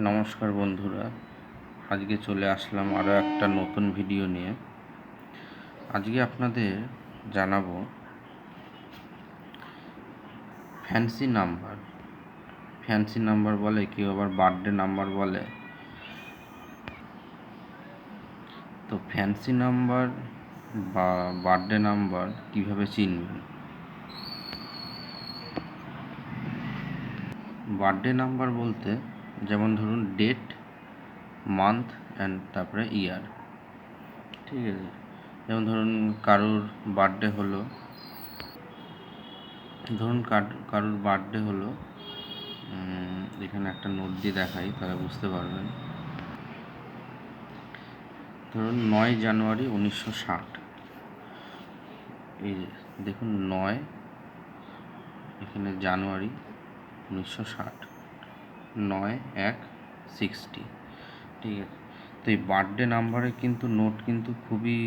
নমস্কার বন্ধুরা, আজকে চলে আসলাম আরও একটা নতুন ভিডিও নিয়ে। আজকে আপনাদের জানাবো ফ্যান্সি নাম্বার বলে, কেউ আবার বার্থডে নাম্বার বলে। তো ফ্যান্সি নাম্বার বা বার্থডে নাম্বার কীভাবে চিনবেন? বার্থডে নাম্বার বলতে যেমন ধরুন ডেট, মান্থ অ্যান্ড তারপরে ইয়ার, ঠিক আছে। যেমন ধরুন কারোর বার্থডে হলো, এখানে একটা নোট দিয়ে দেখাই, তাহলে বুঝতে পারবেন। ধরুন 9 জানুয়ারি 1960, এই দেখুন 9, এখানে জানুয়ারি 1960, 9/1/60, ঠিক আছে। তো এই বার্থডে নাম্বারে কিন্তু নোট কিন্তু খুবই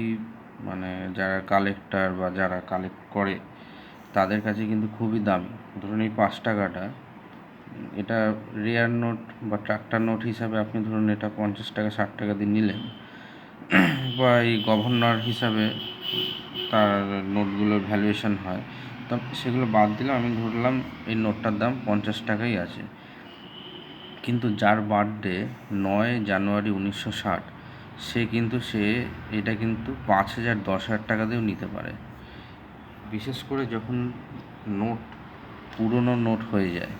যারা কালেক্টর বা যারা কালেক্ট করে তাদের কাছে কিন্তু খুবই দামি। ধরুন এই 5 টাকাটা, এটা রেয়ার নোট বা ট্রাক্টার নোট হিসাবে আপনি ধরুন এটা 50 টাকা 60 টাকা দিয়ে নিলেন, বা এই গভর্নর হিসাবে তার নোটগুলোর ভ্যালুয়েশন হয়, তো সেগুলো বাদ দিলাম, আমি ধরলাম এই নোটটার দাম 50 টাকাই আছে। কিন্তু যার বার্থডে 9 জানুয়ারি 1960, সে এটা কিন্তু 5,000 10,000 টাকা দিয়েও নিতে পারে। বিশেষ করে যখন নোট পুরনো নোট হয়ে যায়,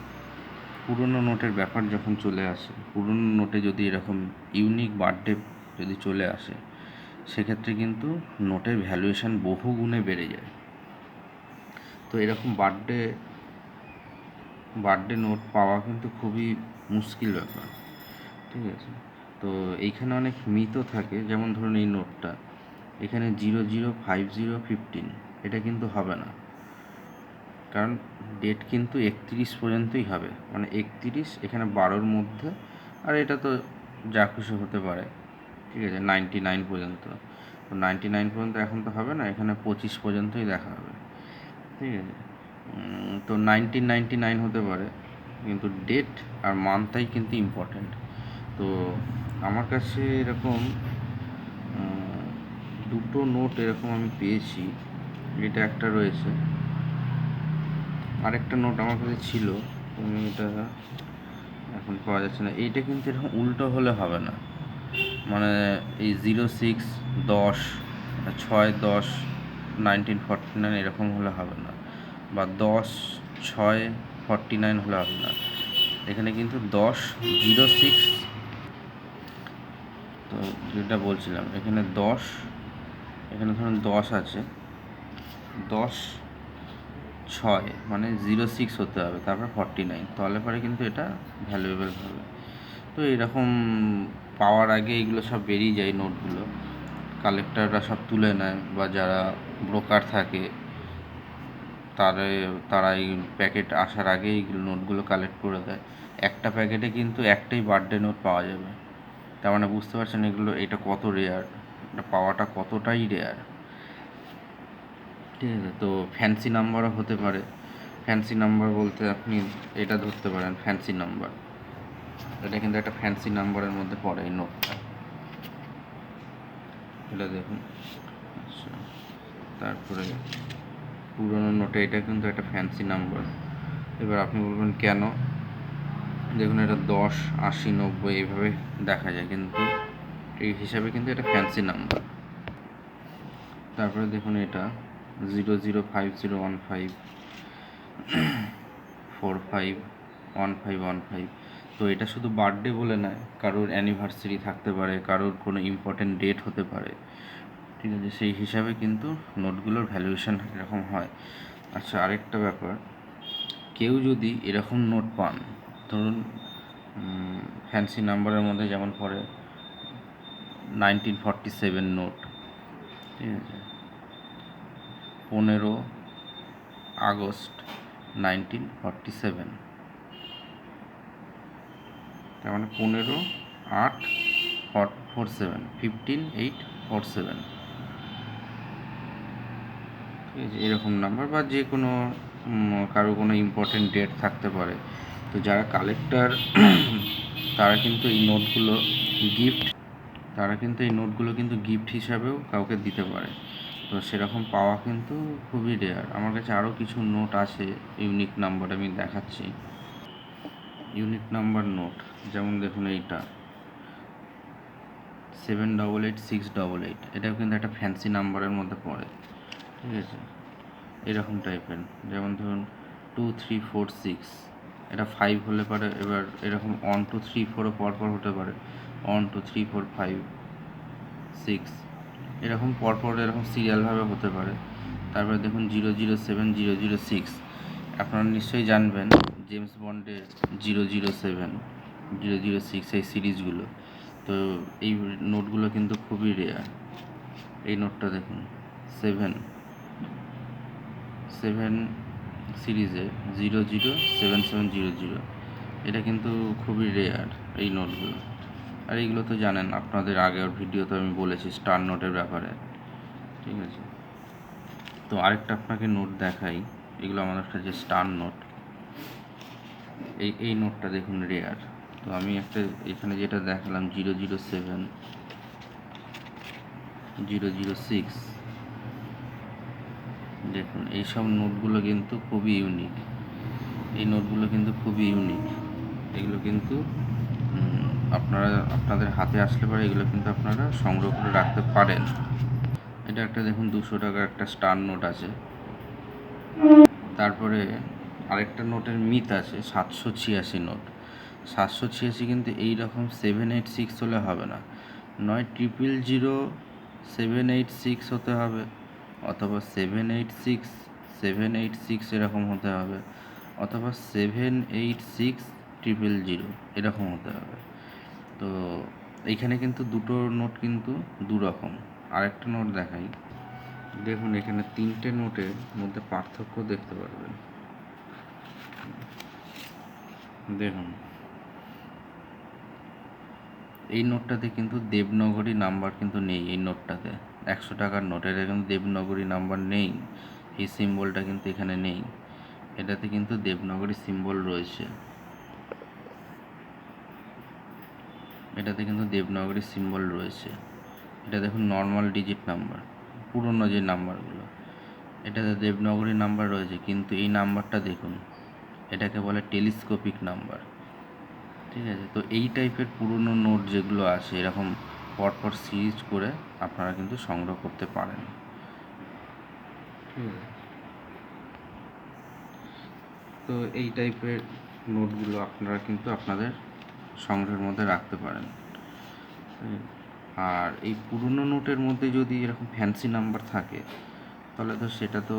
পুরনো নোটের ব্যাপার যখন চলে আসে, পুরনো নোটে যদি এরকম ইউনিক বার্থডে যদি চলে আসে, সেক্ষেত্রে কিন্তু নোটের ভ্যালুয়েশন বহু গুণে বেড়ে যায়। তো এরকম বার্থডে নোট পাওয়া কিন্তু খুবই মুশকিল ব্যাপার, ঠিক আছে। তো এইখানে অনেক মিথও থাকে, যেমন ধরুন এই নোটটা, এখানে 005015, এটা কিন্তু হবে না, কারণ ডেট কিন্তু 31 পর্যন্তই হবে, 31 এখানে 12-র মধ্যে, আর এটা তো যা খুশি হতে পারে, ঠিক আছে। 99 পর্যন্ত, তো 99 পর্যন্ত এখন তো হবে না, এখানে 25 পর্যন্তই দেখা হবে, ঠিক আছে। তো 1999 হতে পারে, কিন্তু ডেট আর মান্থটাই কিন্তু ইম্পর্ট্যান্ট। তো আমার কাছে এরকম দুটো নোট এরকম আমি পেয়েছি, এটা একটা রয়েছে, আরেকটা নোট আমার কাছে ছিল, এটা এখন পাওয়া যাচ্ছে না। এইটা কিন্তু এরকম উল্টো হলে হবে না, এই 06-10-6-10-1949 এরকম হলে হবে না, বা 10-6-49 হলে হবে না। এখানে কিন্তু 10-06, তো যেটা বলছিলাম, এখানে ধরুন 10 আছে, 10-6 06 হতে হবে, তারপর 49, তাহলে পরে কিন্তু এটা ভ্যালুয়েবল হবে। তো এরকম পাওয়ার আগে এগুলো সব বেরিয়ে যায় নোটগুলো, কালেক্টররা সব তুলে নেয়, বা যারা ব্রোকার থাকে তারা এই প্যাকেট আসার আগে এইগুলো নোটগুলো কালেক্ট করে দেয়। একটা প্যাকেটে কিন্তু একটাই বার্থডে নোট পাওয়া যাবে, তার বুঝতে পারছেন এটা কত রেয়ার, এটা পাওয়াটা কতটাই রেয়ার, ঠিক আছে। তো ফ্যান্সি নাম্বারও হতে পারে। ফ্যান্সি নাম্বার বলতে আপনি এটা ধরতে পারেন ফ্যান্সি নাম্বার, এটা কিন্তু একটা ফ্যান্সি নাম্বারের মধ্যে পড়ে এই নোটটা, এটা দেখুন। আচ্ছা, তারপরে পুরোনো নোটে এটা কিন্তু একটা ফ্যান্সি নাম্বার। এবার আপনি বলবেন কেন? দেখুন, এটা 10, 80, 90 এইভাবে দেখা যায়, কিন্তু এই হিসাবে কিন্তু এটা ফ্যান্সি নাম্বার। তারপরে দেখুন, এটা 005015, 451515, তো এটা শুধু বার্থডে বলে নয়, কারোর অ্যানিভার্সারি থাকতে পারে, কারোর কোনো ইম্পর্টেন্ট ডেট হতে পারে, ঠিক আছে। সেই হিসাবে কিন্তু নোটগুলোর ভ্যালুয়েশন এরকম হয়। আচ্ছা, আরেকটা ব্যাপার, কেউ যদি এরকম নোট পান, ধরুন ফ্যান্সি নাম্বারের মধ্যে যেমন পড়ে 1947 নোট, ঠিক আছে, 15 আগস্ট 1947, তার 15/8/47, 15/8/47, ঠিক আছে। এরকম নাম্বার, বা যে কোনো কারো কোনো ইম্পর্টেন্ট ডেট থাকতে পারে। তো যারা কালেক্টর তারা কিন্তু এই নোটগুলো কিন্তু গিফট হিসাবেও কাউকে দিতে পারে। তো সেরকম পাওয়া কিন্তু খুবই রেয়ার। আমার কাছে আরও কিছু নোট আছে ইউনিক নাম্বার, আমি দেখাচ্ছি। ইউনিক নাম্বার নোট, যেমন দেখুন এইটা 788688, এটাও কিন্তু একটা ফ্যান্সি নাম্বারের মধ্যে পড়ে, ঠিক আছে। এরকম টাইপের, যেমন ধরুন 2346, এটা 5 হলে পারে। এবার এরকম 1 2 3 4ও পরপর হতে পারে, 1 2 3 4 5 6, এরকম পরপর এরকম সিরিয়ালভাবে হতে পারে। তারপরে দেখুন 007006, আপনারা নিশ্চয়ই জানবেন জেমস বন্ডের 007, 006 এই সিরিজগুলো। তো এই নোটগুলো কিন্তু খুবই রেয়ার। এই নোটটা দেখুন 7 সিরিজে 007700, এটা কিন্তু খুবই রেয়ার এই নোটগুলো। আর এইগুলো তো জানেন, আপনাদের আগের ভিডিওতে আমি বলেছি স্টার নোটের ব্যাপারে, ঠিক আছে। তো আরেকটা আপনাকে নোট দেখাই, এগুলো আমার একটা যে স্টার নোট, এই নোটটা দেখুন রেয়ার। তো আমি একটা এখানে যেটা দেখালাম 007 006, দেখুন এইসব নোটগুলো কিন্তু খুবই ইউনিক। এই নোটগুলো কিন্তু খুবই ইউনিক। এগুলো কিন্তু আপনাদের হাতে আসলে পরে এগুলো কিন্তু আপনারা সংগ্রহ করে রাখতে পারেন। এটা একটা দেখুন 200 টাকার একটা স্টার নোট আছে। তারপরে আরেকটা নোটের মিথ আছে 786 নোট। 786 কিন্তু এই রকম 786 হলে হবে না, নয় 000786 হতে হবে, অথবা 786 এরকম হতে হবে, অথবা 786 000 এরকম হতে হবে। তো এইখানে কিন্তু দুটো নোট কিন্তু দু রকম। আরেকটা নোট দেখাই, দেখুন এখানে 3টে নোটের মধ্যে পার্থক্য দেখতে পারবেন। দেখুন এই নোটটাতে কিন্তু দেবনগরী নাম্বার কিন্তু নেই। এই নোটটাতে 100 টাকার নোটের কিন্তু দেবনগরী নাম্বার নেই, এই সিম্বলটা কিন্তু এখানে নেই। এটাতে কিন্তু দেবনগরী সিম্বল রয়েছে, এটাতে কিন্তু দেবনগরী সিম্বল রয়েছে। এটা দেখুন নর্মাল ডিজিট নাম্বার, পুরনো যে নাম্বারগুলো, এটাতে দেবনগরী নাম্বার রয়েছে, কিন্তু এই নাম্বারটা দেখুন, এটাকে বলে টেলিস্কোপিক নাম্বার, ঠিক আছে। তো এই টাইপের পুরনো নোট যেগুলো আছে এরকম পরপর সিরিজ করে আপনারা কিন্তু সংগ্রহ করতে পারেন, ঠিক আছে। তো এই টাইপের নোটগুলো আপনারা কিন্তু আপনাদের সংগ্রহের মধ্যে রাখতে পারেন। আর এই পুরনো নোটের মধ্যে যদি এরকম ফ্যান্সি নাম্বার থাকে তাহলে তো সেটা তো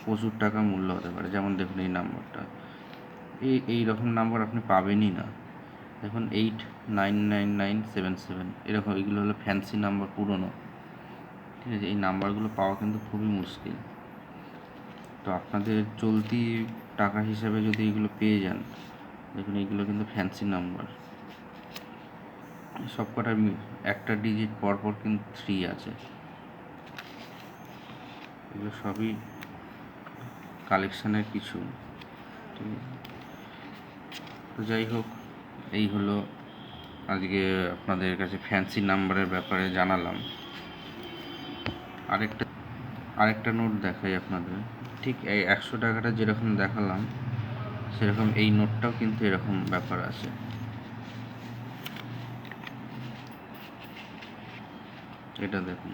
প্রচুর টাকা মূল্য হতে পারে। যেমন দেখুন এই নাম্বারটা, এই রকম নাম্বার আপনি পাবেনই না। দেখুন 899977, এরকম এগুলো হলো ফ্যান্সি নাম্বার, পুরনো, ঠিক আছে। এই নাম্বারগুলো পাওয়া কিন্তু খুবই মুশকিল। তো আপনাদের চলতি টাকা হিসাবে যদি এগুলো পেয়ে যান, দেখুন এইগুলো কিন্তু ফ্যান্সি নাম্বার, সব কটার একটা ডিজিট পরপর কিন্তু 3 আছে। এগুলো সবই কালেকশানের কিছু, ঠিক আছে। তো যাই হোক, এই হলো আজকে আপনাদের কাছে ফ্যান্সি নাম্বারের ব্যাপারে জানালাম। আরেকটা নোট দেখাই আপনাদের, ঠিক এই 100 টাকাটা যেরকম দেখালাম সেরকম এই নোটটাও কিন্তু এরকম ব্যাপার আছে। এটা দেখুন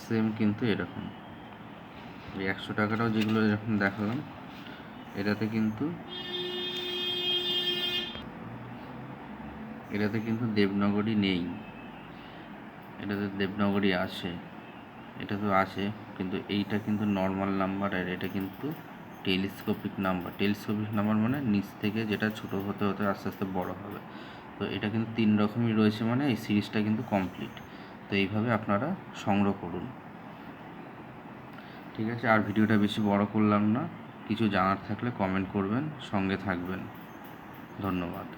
সেম কিন্তু এরকম, এই 100 টাকাটাও যেগুলো এরকম দেখালাম এটাতে কিন্তু দেবনগরী নেই, এটাতে দেবনগরী আছে, এটা তো আছে, কিন্তু এইটা কিন্তু নর্মাল নাম্বার, আর এটা কিন্তু টেলিস্কোপিক নাম্বার। টেলিস্কোপিক নাম্বার মানে নিচ থেকে যেটা ছোট হতে হতে আস্তে আস্তে বড় হবে। তো এটা কিন্তু 3 রকমই রয়েছে, মানে এই সিরিজটা কিন্তু কমপ্লিট। তো এইভাবে আপনারা সংগ্রহ করুন, ঠিক আছে। আর ভিডিওটা বেশি বড় করলাম না, কিছু জানার থাকলে কমেন্ট করবেন, সঙ্গে থাকবেন। ধন্যবাদ।